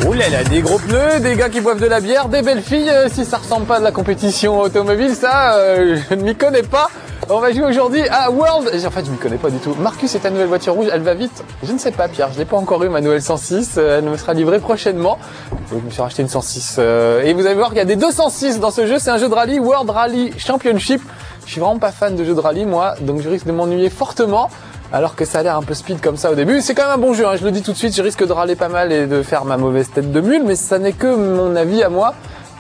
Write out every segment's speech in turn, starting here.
Ouh là là, des gros pneus, des gars qui boivent de la bière, des belles filles. Si ça ressemble pas à de la compétition automobile, ça, je ne m'y connais pas. On va jouer aujourd'hui à World. En fait, je m'y connais pas du tout. Marcus et ta nouvelle voiture rouge, elle va vite. Je ne sais pas, Pierre. Je n'ai pas encore eu ma nouvelle 106. Elle me sera livrée prochainement. Donc, je me suis racheté une 106. Et vous allez voir qu'il y a des 206 dans ce jeu. C'est un jeu de rallye, World Rally Championship. Je suis vraiment pas fan de jeux de rallye, moi. Donc, je risque de m'ennuyer fortement. Alors que ça a l'air un peu speed comme ça au début. C'est quand même un bon jeu, hein. Je le dis tout de suite. Je risque de râler pas mal et de faire ma mauvaise tête de mule. Mais ça n'est que mon avis à moi.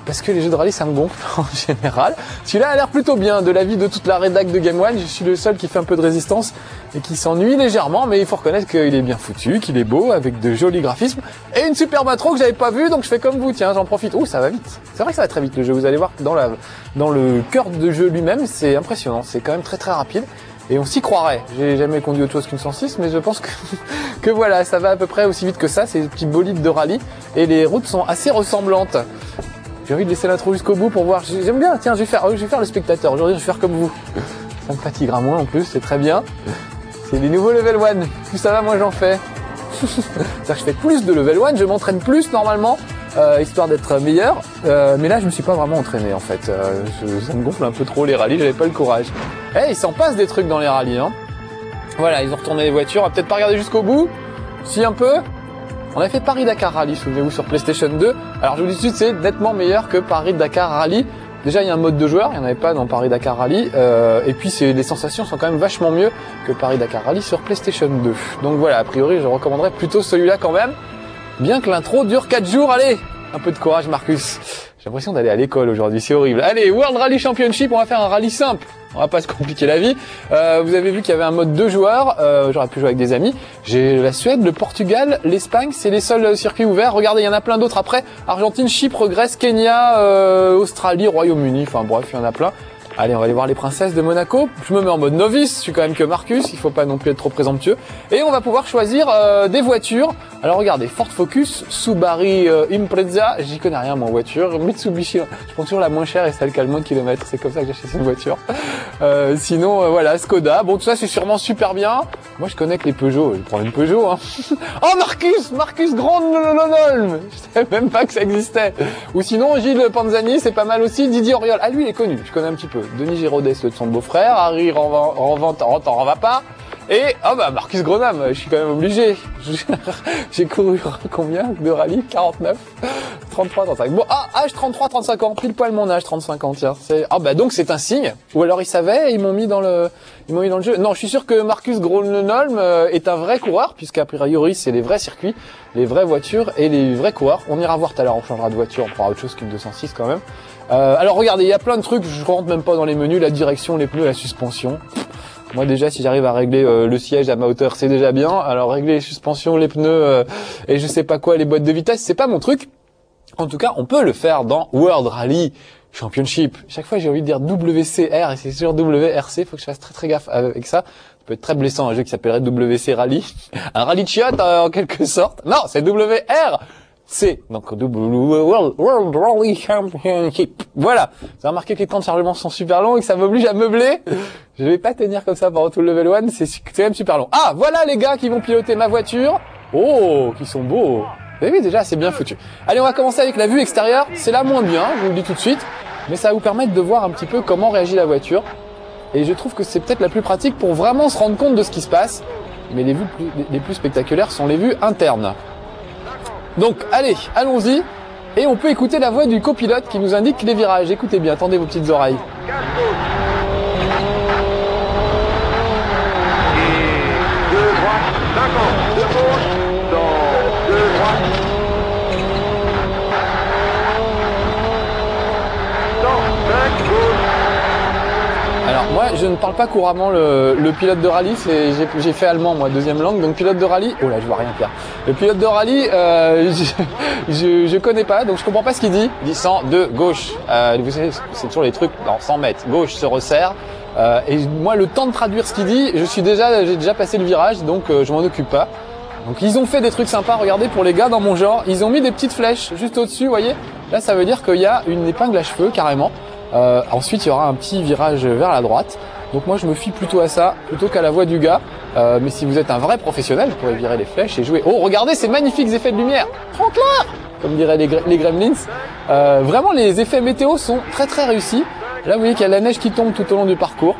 Parce que les jeux de rallye, ça me gonfle en général. Celui-là a l'air plutôt bien. De l'avis de toute la rédac de Game One, je suis le seul qui fait un peu de résistance et qui s'ennuie légèrement. Mais il faut reconnaître qu'il est bien foutu, qu'il est beau, avec de jolis graphismes. Et une superbe intro que j'avais pas vue, donc je fais comme vous. Tiens, j'en profite. Ouh, ça va vite. C'est vrai que ça va très vite le jeu. Vous allez voir que dans le cœur de jeu lui-même, c'est impressionnant. C'est quand même très très rapide. Et on s'y croirait. J'ai jamais conduit autre chose qu'une 106, mais je pense que voilà, ça va à peu près aussi vite que ça. C'est des petits bolides de rallye. Et les routes sont assez ressemblantes. J'ai envie de laisser l'intro jusqu'au bout pour voir. J'aime bien, tiens, je vais faire le spectateur. Aujourd'hui, je vais faire comme vous. Ça me fatiguera moins en plus, c'est très bien. C'est des nouveaux level 1. Plus ça va, moins j'en fais. C'est-à-dire que je fais plus de level 1, je m'entraîne plus normalement, histoire d'être meilleur. Mais là, je me suis pas vraiment entraîné en fait. Ça me gonfle un peu trop les rallyes, j'avais pas le courage. Eh, il s'en passe des trucs dans les rallyes, hein. Voilà, ils ont retourné les voitures. On va peut-être pas regarder jusqu'au bout. Si, un peu. On a fait Paris-Dakar Rally, souvenez-vous, sur PlayStation 2. Alors, je vous dis tout de suite, c'est nettement meilleur que Paris-Dakar Rally. Déjà, il y a un mode de joueur, il n'y en avait pas dans Paris-Dakar Rally. Et puis, les sensations sont quand même vachement mieux que Paris-Dakar Rally sur PlayStation 2. Donc voilà, a priori, je recommanderais plutôt celui-là quand même. Bien que l'intro dure 4 jours. Allez, un peu de courage, Marcus. J'ai l'impression d'aller à l'école aujourd'hui, c'est horrible. Allez, World Rally Championship, on va faire un rallye simple. On va pas se compliquer la vie. Vous avez vu qu'il y avait un mode 2 joueurs. J'aurais pu jouer avec des amis. J'ai la Suède, le Portugal, l'Espagne. C'est les seuls circuits ouverts. Regardez, il y en a plein d'autres après. Argentine, Chypre, Grèce, Kenya, Australie, Royaume-Uni. Enfin bref, il y en a plein. Allez, on va aller voir les princesses de Monaco. Je me mets en mode novice, je suis quand même que Marcus, il faut pas non plus être trop présomptueux. Et on va pouvoir choisir des voitures. Alors regardez, Ford Focus, Subaru Impreza, j'y connais rien moi en voiture. Mitsubishi, je prends toujours la moins chère et celle qui a le moins de kilomètres, c'est comme ça que j'achète une voiture. Sinon, voilà, Skoda. Bon, tout ça c'est sûrement super bien. Moi je connais que les Peugeot, je prends une Peugeot. Hein. Oh Marcus Grandolololm, je savais même pas que ça existait. Ou sinon Gilles Panzani, c'est pas mal aussi. Didier Auriol, ah lui il est connu, je connais un petit peu. Denis Giraudet, le de son beau-frère. Harry t'en va pas. Et, oh bah, Marcus Gronam, je suis quand même obligé. J'ai couru combien de rallye? 49, 33, 35. Bon, âge 33, 35 ans. Pile poil mon âge, 35 ans, tiens. Ah bah, donc c'est un signe. Ou alors ils savaient et ils m'ont mis dans le jeu. Non, je suis sûr que Marcus Gronholm est un vrai coureur, puisqu'à priori, c'est les vrais circuits, les vraies voitures et les vrais coureurs. On ira voir tout à l'heure, on changera de voiture, on prendra autre chose qu'une 206 quand même. Alors regardez, il y a plein de trucs, je rentre même pas dans les menus, la direction, les pneus, la suspension. Moi déjà, si j'arrive à régler le siège à ma hauteur, c'est déjà bien. Alors régler les suspensions, les pneus et je sais pas quoi, les boîtes de vitesse, c'est pas mon truc. En tout cas, on peut le faire dans World Rally Championship. Chaque fois, j'ai envie de dire WCR et c'est sur WRC, faut que je fasse très très gaffe avec ça. Ça peut être très blessant, un jeu qui s'appellerait WC Rally. Un rallye de chiottes en quelque sorte. Non, c'est WR. Donc World Rally Championship. Voilà. Vous avez remarqué que les temps de chargement sont super longs et que ça m'oblige à meubler. Je vais pas tenir comme ça pendant tout le level 1, c'est quand même super long. Ah, voilà les gars qui vont piloter ma voiture. Oh, qui sont beaux. Vous avez vu déjà, c'est bien foutu. Allez, on va commencer avec la vue extérieure. C'est la moins bien, je vous le dis tout de suite. Mais ça va vous permettre de voir un petit peu comment réagit la voiture. Et je trouve que c'est peut-être la plus pratique pour vraiment se rendre compte de ce qui se passe. Mais les vues les plus spectaculaires sont les vues internes. Donc, allez, allons-y. Et on peut écouter la voix du copilote qui nous indique les virages. Écoutez bien, tendez vos petites oreilles. Et 2 droite, 50, de gauche, dans 2 droite. Dans 5 gauche. Alors moi, je ne parle pas couramment le pilote de rallye, j'ai fait allemand moi, deuxième langue, donc pilote de rallye, oh là je vois rien Pierre. Le pilote de rallye, je connais pas, donc je comprends pas ce qu'il dit. Il dit 102 gauche, vous savez, c'est toujours les trucs, dans 100 mètres, gauche se resserre. Et moi, le temps de traduire ce qu'il dit, j'ai déjà passé le virage, donc je m'en occupe pas. Donc ils ont fait des trucs sympas, regardez, pour les gars dans mon genre, ils ont mis des petites flèches juste au-dessus, vous voyez. Là, ça veut dire qu'il y a une épingle à cheveux carrément. Ensuite, il y aura un petit virage vers la droite. Donc moi, je me fie plutôt à ça, plutôt qu'à la voix du gars. Mais si vous êtes un vrai professionnel, vous pourrez virer les flèches et jouer. Oh, regardez ces magnifiques effets de lumière. Trop clair. comme diraient les Gremlins. Vraiment, les effets météo sont très très réussis. Là, vous voyez qu'il y a la neige qui tombe tout au long du parcours.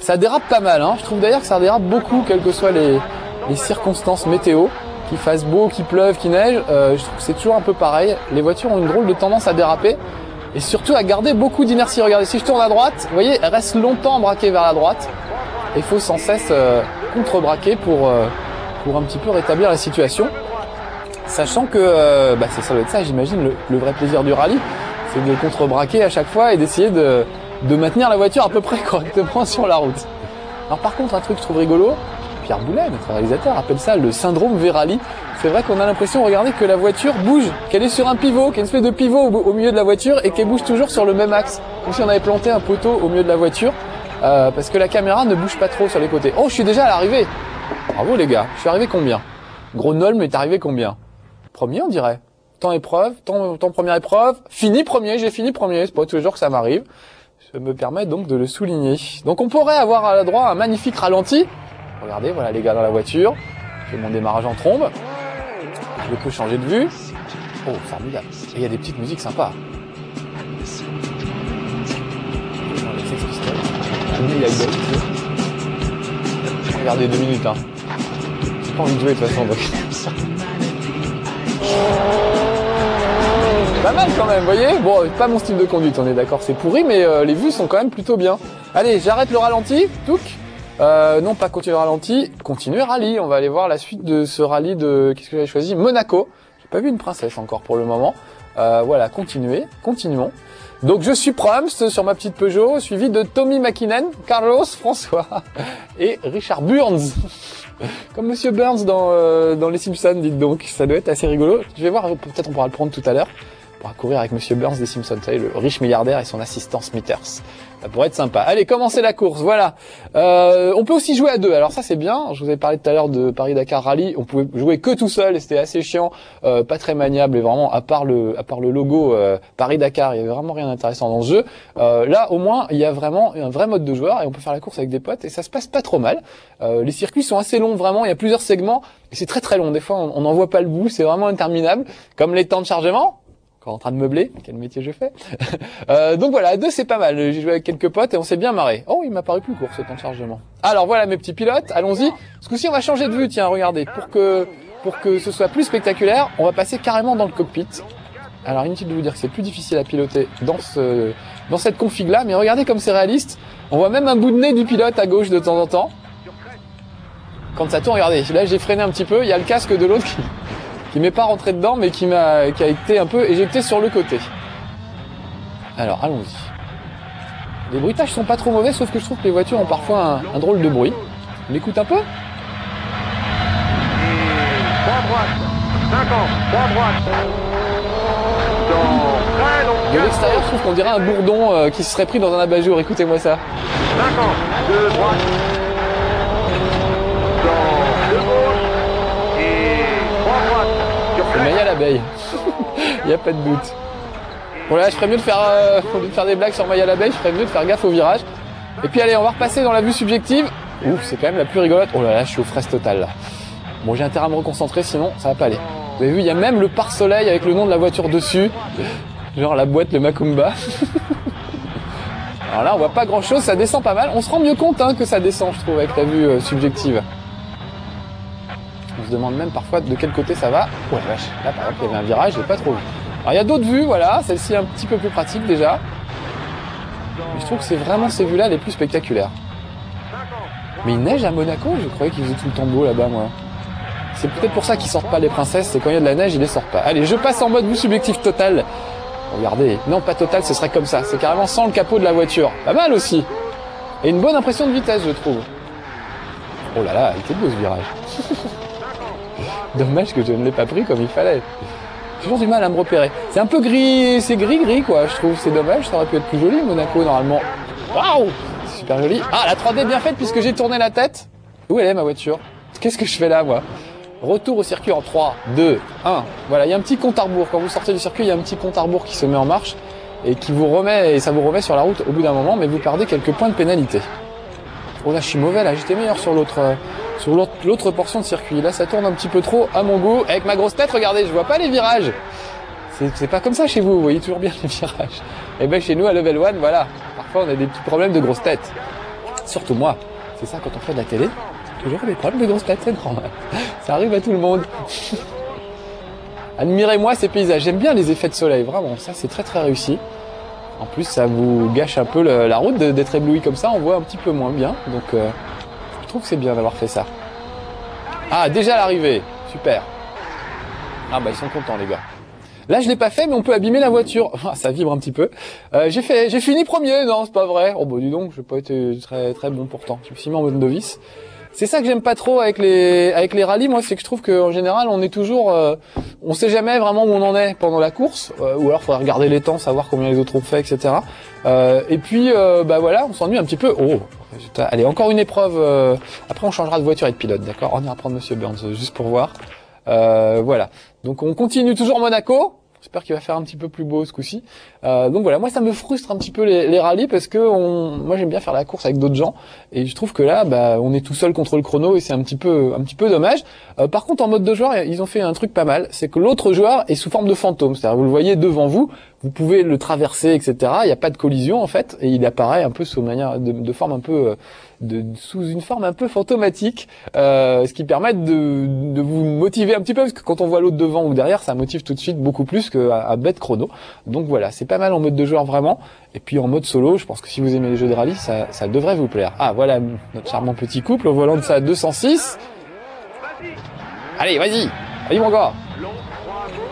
Ça dérape pas mal, hein. Je trouve d'ailleurs que ça dérape beaucoup, quelles que soient les circonstances météo, qu'il fasse beau, qu'il pleuve, qu'il neige. Je trouve que c'est toujours un peu pareil. Les voitures ont une drôle de tendance à déraper et surtout à garder beaucoup d'inertie. Regardez, si je tourne à droite, vous voyez, elle reste longtemps braquée vers la droite. Il faut sans cesse contre-braquer pour un petit peu rétablir la situation. Sachant que ça doit être ça, j'imagine, le vrai plaisir du rallye, c'est de contre-braquer à chaque fois et d'essayer de maintenir la voiture à peu près correctement sur la route. Alors par contre, un truc que je trouve rigolo, Pierre Boulet, notre réalisateur, appelle ça le syndrome V-Rally. C'est vrai qu'on a l'impression, regardez, que la voiture bouge, qu'elle est sur un pivot, qu'il y a une espèce de pivot au milieu de la voiture et qu'elle bouge toujours sur le même axe. Comme si on avait planté un poteau au milieu de la voiture, parce que la caméra ne bouge pas trop sur les côtés. Oh, je suis déjà à l'arrivée. Bravo les gars, je suis arrivé combien? Gronholm est arrivé combien? Premier, on dirait. Temps première épreuve. Fini premier, j'ai fini premier. C'est pas toujours que ça m'arrive. Je me permets donc de le souligner. Donc on pourrait avoir à la droite un magnifique ralenti. Regardez, voilà les gars dans la voiture. Je fais mon démarrage en trombe. Je peux changer de vue. Oh, formidable. Et il y a des petites musiques sympas. Regardez 2 minutes, hein. J'ai pas envie de jouer de toute façon, donc. Pas mal quand même, vous voyez. Bon, pas mon style de conduite, on est d'accord, c'est pourri, mais les vues sont quand même plutôt bien. Allez, j'arrête le ralenti, touc. Non, pas continuer le ralenti, continuer rallye. On va aller voir la suite de ce rallye de... Qu'est-ce que j'avais choisi? Monaco. J'ai pas vu une princesse encore pour le moment. Voilà, continuons. Donc je suis Prumst sur ma petite Peugeot, suivi de Tommy McKinnon, Carlos, François et Richard Burns. Comme Monsieur Burns dans Les Simpsons, dites donc. Ça doit être assez rigolo. Je vais voir, peut-être on pourra le prendre tout à l'heure. On pourra courir avec Monsieur Burns des Simpsons, vous savez, le riche milliardaire et son assistant Smithers. Ça pourrait être sympa. Allez, commencez la course, voilà. On peut aussi jouer à deux. Alors ça, c'est bien. Je vous avais parlé tout à l'heure de Paris-Dakar Rally. On pouvait jouer que tout seul et c'était assez chiant, pas très maniable et vraiment, à part le logo Paris-Dakar, il y avait vraiment rien d'intéressant dans ce jeu. Là, au moins, il y a vraiment un vrai mode de joueur et on peut faire la course avec des potes et ça se passe pas trop mal. Les circuits sont assez longs, vraiment. Il y a plusieurs segments et c'est très très long. Des fois, on n'en voit pas le bout. C'est vraiment interminable. Comme les temps de chargement. Encore en train de meubler, quel métier je fais. Donc voilà, à deux c'est pas mal. J'ai joué avec quelques potes et on s'est bien marré. Oh, il m'a paru plus court ce temps de chargement. Alors voilà mes petits pilotes, allons-y. Ce coup-ci on va changer de vue, tiens, regardez. Pour que ce soit plus spectaculaire, on va passer carrément dans le cockpit. Alors inutile de vous dire que c'est plus difficile à piloter dans cette config là, mais regardez comme c'est réaliste. On voit même un bout de nez du pilote à gauche de temps en temps. Quand ça tourne, regardez, là j'ai freiné un petit peu, il y a le casque de l'autre qui m'est pas rentré dedans, mais qui a été un peu éjecté sur le côté. Alors, allons-y. Les bruitages sont pas trop mauvais, sauf que je trouve que les voitures ont parfois un drôle de bruit. On l'écoute un peu? 3 droite, 50, 3 droite. Dans très long. De l'extérieur, je trouve qu'on dirait un bourdon qui se serait pris dans un abat-jour. Écoutez-moi ça. 50, 2 droite. Dans 2 gauche. Et 3 droite. C'est Maya l'abeille. Il n'y a pas de doute. Bon là, je ferais mieux de faire des blagues sur Maya l'abeille, je ferais mieux de faire gaffe au virage. Et puis allez, on va repasser dans la vue subjective. Ouf, c'est quand même la plus rigolote. Oh là là, je suis aux fraises totales là. Bon, j'ai intérêt à me reconcentrer, sinon ça va pas aller. Vous avez vu, il y a même le pare-soleil avec le nom de la voiture dessus. Genre la boîte, le Macumba. Alors là, on voit pas grand chose, ça descend pas mal. On se rend mieux compte que ça descend, je trouve, avec la vue subjective. On se demande même parfois de quel côté ça va. Oh la vache, là par exemple il y avait un virage, je l'ai pas trop vu. Alors il y a d'autres vues, voilà, celle-ci est un petit peu plus pratique déjà. Mais je trouve que c'est vraiment ces vues-là les plus spectaculaires. Mais il neige à Monaco, je croyais qu'il faisait tout le temps beau là-bas moi. C'est peut-être pour ça qu'ils sortent pas les princesses, c'est quand il y a de la neige, ils les sortent pas. Allez, je passe en mode vue subjective totale. Regardez, non pas totale, ce serait comme ça, c'est carrément sans le capot de la voiture. Pas mal aussi. Et une bonne impression de vitesse, je trouve. Oh là là, il était beau ce virage. Dommage que je ne l'ai pas pris comme il fallait. J'ai toujours du mal à me repérer. C'est un peu gris, c'est gris quoi, je trouve. C'est dommage, ça aurait pu être plus joli, Monaco, normalement. Waouh, c'est super joli. Ah, la 3D bien faite puisque j'ai tourné la tête. Où elle est ma voiture? Qu'est-ce que je fais là, moi? Retour au circuit en 3, 2, 1. Voilà, il y a un petit compte à rebours. Quand vous sortez du circuit, il y a un petit compte à rebours qui se met en marche et qui vous remet, et ça vous remet sur la route au bout d'un moment, mais vous perdez quelques points de pénalité. Oh là, je suis mauvais là, j'étais meilleur sur l'autre portion de circuit. Là, ça tourne un petit peu trop à mon goût. Avec ma grosse tête, regardez, je vois pas les virages. C'est pas comme ça chez vous, vous voyez toujours bien les virages. Et ben chez nous à Level 1, voilà, parfois on a des petits problèmes de grosses têtes. Surtout moi, c'est ça quand on fait de la télé, toujours des problèmes de grosses têtes, c'est normal. Ça arrive à tout le monde. Admirez-moi ces paysages, j'aime bien les effets de soleil, vraiment, ça c'est très très réussi. En plus ça vous gâche un peu la route d'être ébloui comme ça, on voit un petit peu moins bien, donc je trouve que c'est bien d'avoir fait ça. Ah, déjà l'arrivée, super. Ah bah ils sont contents les gars. Là je l'ai pas fait mais on peut abîmer la voiture. Ah, ça vibre un petit peu. J'ai fini premier, non c'est pas vrai. Oh bah dis donc, j'ai pas été très très bon pourtant. Je me suis mis en mode novice. C'est ça que j'aime pas trop avec les rallyes, moi, c'est que je trouve qu'en général on est toujours, on sait jamais vraiment où on en est pendant la course, ou alors faudrait regarder les temps, savoir combien les autres ont fait, etc. Et puis bah voilà, on s'ennuie un petit peu. Oh, allez encore une épreuve. Après on changera de voiture et de pilote, d'accord. On ira prendre Monsieur Burns juste pour voir. Voilà. Donc on continue toujours Monaco. J'espère qu'il va faire un petit peu plus beau ce coup-ci. Donc voilà, moi ça me frustre un petit peu les rallyes parce que moi j'aime bien faire la course avec d'autres gens et je trouve que là bah on est tout seul contre le chrono et c'est un petit peu dommage. Par contre en mode de joueur, ils ont fait un truc pas mal, c'est que l'autre joueur est sous forme de fantôme, c'est-à-dire vous le voyez devant vous, vous pouvez le traverser, etc. Il n'y a pas de collision en fait et il apparaît un peu sous manière de forme un peu sous une forme un peu fantomatique, ce qui permet de vous motiver un petit peu parce que quand on voit l'autre devant ou derrière, ça motive tout de suite beaucoup plus qu'à bête chrono. Donc voilà, c'est pas mal en mode de joueur vraiment. Et puis en mode solo, je pense que si vous aimez les jeux de rallye, ça devrait vous plaire. Ah voilà notre charmant petit couple au volant de sa 206. Allez, vas-y mon gars.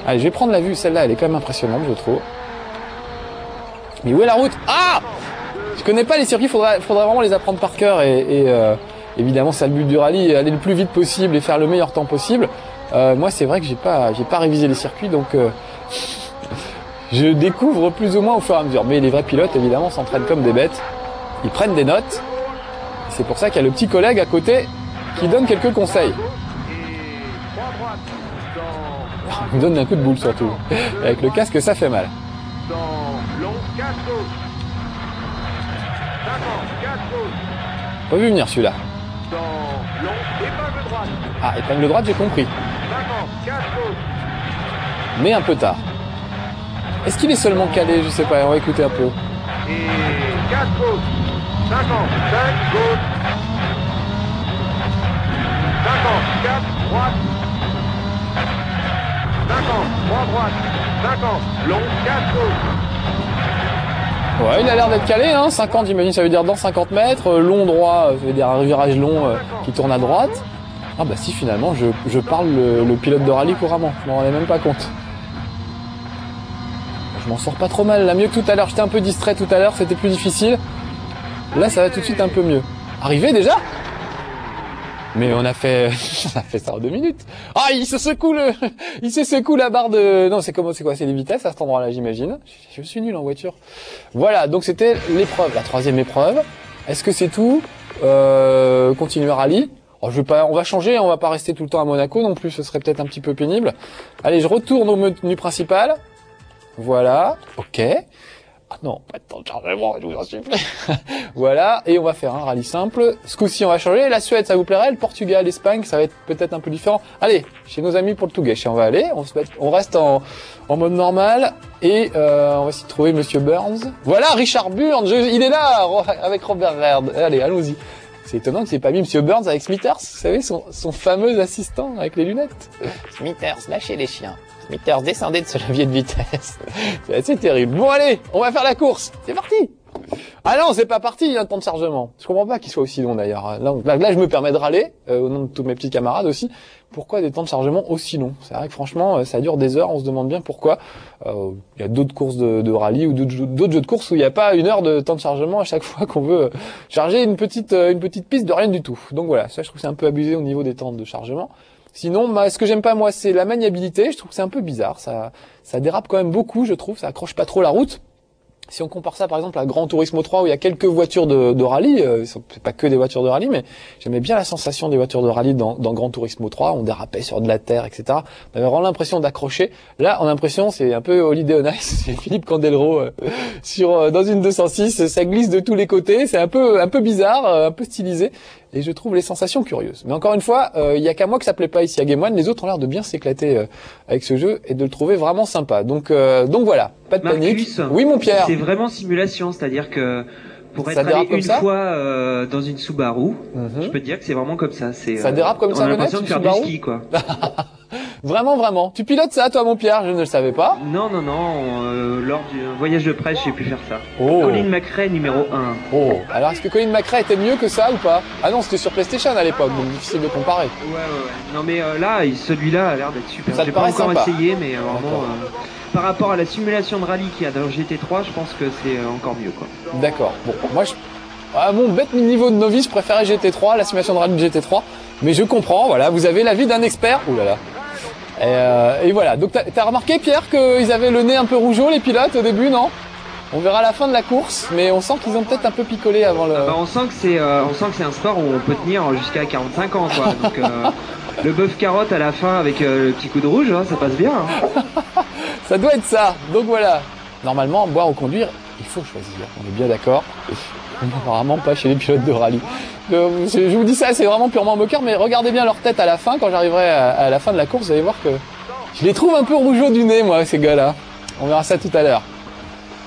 Allez, je vais prendre la vue, celle-là, elle est quand même impressionnante, je trouve. Mais où est la route? Ah! Je connais pas les circuits, faudrait vraiment les apprendre par cœur et évidemment c'est le but du rallye, aller le plus vite possible et faire le meilleur temps possible. Moi c'est vrai que j'ai pas révisé les circuits donc je découvre plus ou moins au fur et à mesure. Mais les vrais pilotes évidemment s'entraînent comme des bêtes, ils prennent des notes. C'est pour ça qu'il y a le petit collègue à côté qui donne quelques conseils. Il me donne un coup de boule surtout. Avec le casque ça fait mal. Pas vu venir celui-là. Ah, épingle droite, j'ai compris. Mais un peu tard. Est-ce qu'il est seulement calé? Je sais pas, on va écouter un peu. Et 4 gauche, 50, 5 gauche, 50, 4 droite, 50, 3 droite, 50, long, 4 gauche. Ouais, il a l'air d'être calé, hein. 50, j'imagine, ça veut dire dans 50 mètres. Long droit, ça veut dire un virage long qui tourne à droite. Ah bah si, finalement, je parle le pilote de rallye couramment. Je m'en rendais même pas compte. Je m'en sors pas trop mal, là, mieux que tout à l'heure. J'étais un peu distrait tout à l'heure, c'était plus difficile. Là, ça va tout de suite un peu mieux. Arrivé déjà? Mais on a fait ça en 2 minutes. Ah, il se secoue la barre de, non, c'est quoi? C'est les vitesses à cet endroit-là, j'imagine. Je suis nul en voiture. Voilà. Donc c'était l'épreuve, la 3e épreuve. Est-ce que c'est tout? Continuer rallye. Oh, on va changer, on va pas rester tout le temps à Monaco non plus, ce serait peut-être un petit peu pénible. Allez, je retourne au menu principal. Voilà. Ok. Ah non, pas de temps de chargement, je vous en supplie. Voilà, et on va faire un rallye simple. Ce coup-ci, on va changer. La Suède, ça vous plairait? Le Portugal, l'Espagne, ça va être peut-être un peu différent. Allez, chez nos amis portugais, on va aller. On reste en mode normal. Et on va essayer de trouver Monsieur Burns. Voilà, Richard Burns, il est là, avec Robert Verde. Allez, allons-y. C'est étonnant que c'est pas mis Monsieur Burns avec Smithers, vous savez, son fameux assistant avec les lunettes. Smithers, lâchez les chiens. Smithers, descendez de ce levier de vitesse. C'est assez terrible. Bon allez, on va faire la course. C'est parti. Ah non, c'est pas parti, il y a un temps de chargement. Je comprends pas qu'il soit aussi long d'ailleurs. Là, je me permets de râler, au nom de tous mes petits camarades aussi. Pourquoi des temps de chargement aussi longs? C'est vrai que franchement, ça dure des heures, on se demande bien pourquoi. Il y a d'autres courses de rallye ou d'autres jeux de course où il n'y a pas 1 heure de temps de chargement à chaque fois qu'on veut charger une petite piste de rien du tout. Donc voilà, ça je trouve que c'est un peu abusé au niveau des temps de chargement. Sinon, ce que j'aime pas moi, c'est la maniabilité. Je trouve que c'est un peu bizarre. Ça dérape quand même beaucoup, je trouve. Ça accroche pas trop la route. Si on compare ça par exemple à Gran Turismo 3 où il y a quelques voitures de rallye, c'est pas que des voitures de rallye, mais j'aimais bien la sensation des voitures de rallye dans Gran Turismo 3, on dérapait sur de la terre, etc. On avait vraiment l'impression d'accrocher. Là, on a l'impression, c'est un peu Holiday on Ice, c'est Philippe Candelro dans une 206, ça glisse de tous les côtés, c'est un peu bizarre, un peu stylisé. et je trouve les sensations curieuses. Mais encore une fois, il y a qu'à moi que ça plaît pas ici à Game One. Les autres ont l'air de bien s'éclater avec ce jeu et de le trouver vraiment sympa. Donc voilà, pas de panique. Oui, mon Pierre. C'est vraiment simulation, c'est-à-dire que pour être allé une fois dans une Subaru, je peux te dire que c'est vraiment comme ça. Ça dérape comme ça, on a l'impression de faire du ski, quoi. Vraiment, vraiment. Tu pilotes ça, toi, mon Pierre? Je ne le savais pas. Non. Lors du voyage de presse, j'ai pu faire ça. Oh. Colin McRae numéro 1. Oh. Alors, est-ce que Colin McRae était mieux que ça ou pas? Ah non, c'était sur PlayStation à l'époque, donc difficile de comparer. Ouais. Non, mais là, celui-là a l'air d'être super. Ça te j'ai pas paraît encore sympa. essayé, mais vraiment, par rapport à la simulation de rallye qu'il y a dans GT3, je pense que c'est encore mieux, quoi. D'accord. Bon, moi, à mon bête niveau de novice, je préférais GT3, la simulation de rallye de GT3. Mais je comprends, voilà, vous avez l'avis d'un expert. Ouh là là. Et voilà. Donc t'as remarqué, Pierre, qu'ils avaient le nez un peu rougeau, les pilotes, au début, non? On verra à la fin de la course, mais on sent qu'ils ont peut-être un peu picolé avant le... on sent que c'est un sport où on peut tenir jusqu'à 45 ans, quoi. Donc le bœuf carotte à la fin avec le petit coup de rouge, hein, ça passe bien. Hein. Ça doit être ça. Donc voilà. Normalement, boire ou conduire, il faut choisir. On est bien d'accord. Apparemment pas chez les pilotes de rallye. Je vous dis ça, c'est vraiment purement moqueur, mais regardez bien leur tête à la fin. Quand j'arriverai à la fin de la course, vous allez voir que je les trouve un peu rougeaux du nez, moi, ces gars-là. On verra ça tout à l'heure.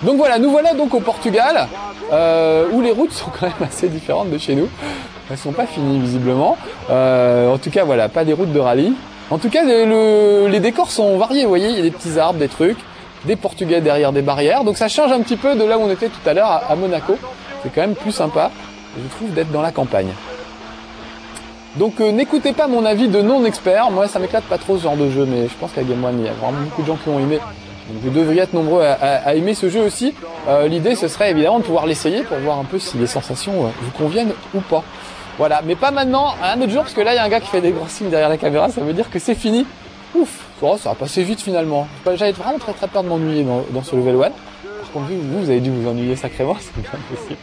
Donc voilà, nous voilà donc au Portugal, où les routes sont quand même assez différentes de chez nous. Elles sont pas finies, visiblement. En tout cas, voilà, pas des routes de rallye. En tout cas, les décors sont variés, vous voyez, il y a des petits arbres, des trucs, des Portugais derrière des barrières. Donc ça change un petit peu de là où on était tout à l'heure à Monaco. C'est quand même plus sympa, je trouve, d'être dans la campagne. Donc n'écoutez pas mon avis de non-expert. Moi, ça m'éclate pas trop ce genre de jeu, mais je pense qu'à Game One, il y a vraiment beaucoup de gens qui ont aimé. Donc vous devriez être nombreux à aimer ce jeu aussi. L'idée, ce serait évidemment de pouvoir l'essayer pour voir un peu si les sensations vous conviennent ou pas. Voilà, mais pas maintenant, à un autre jour, parce que là, il y a un gars qui fait des grands signes derrière la caméra, ça veut dire que c'est fini. Ouf, oh, ça va passer vite finalement. J'avais vraiment très peur de m'ennuyer dans ce level 1. Par contre, vous avez dû vous ennuyer sacrément, c'est bien possible.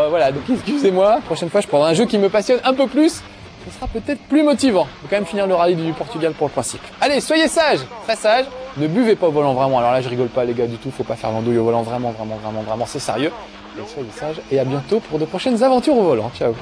Voilà, donc excusez-moi, la prochaine fois je prendrai un jeu qui me passionne un peu plus, ce sera peut-être plus motivant. Faut quand même finir le rallye du Portugal pour le principe. Allez, soyez sages, très sages, ne buvez pas au volant vraiment, alors là je rigole pas les gars du tout, faut pas faire l'andouille au volant, vraiment, c'est sérieux. Et soyez sages, et à bientôt pour de prochaines aventures au volant, ciao.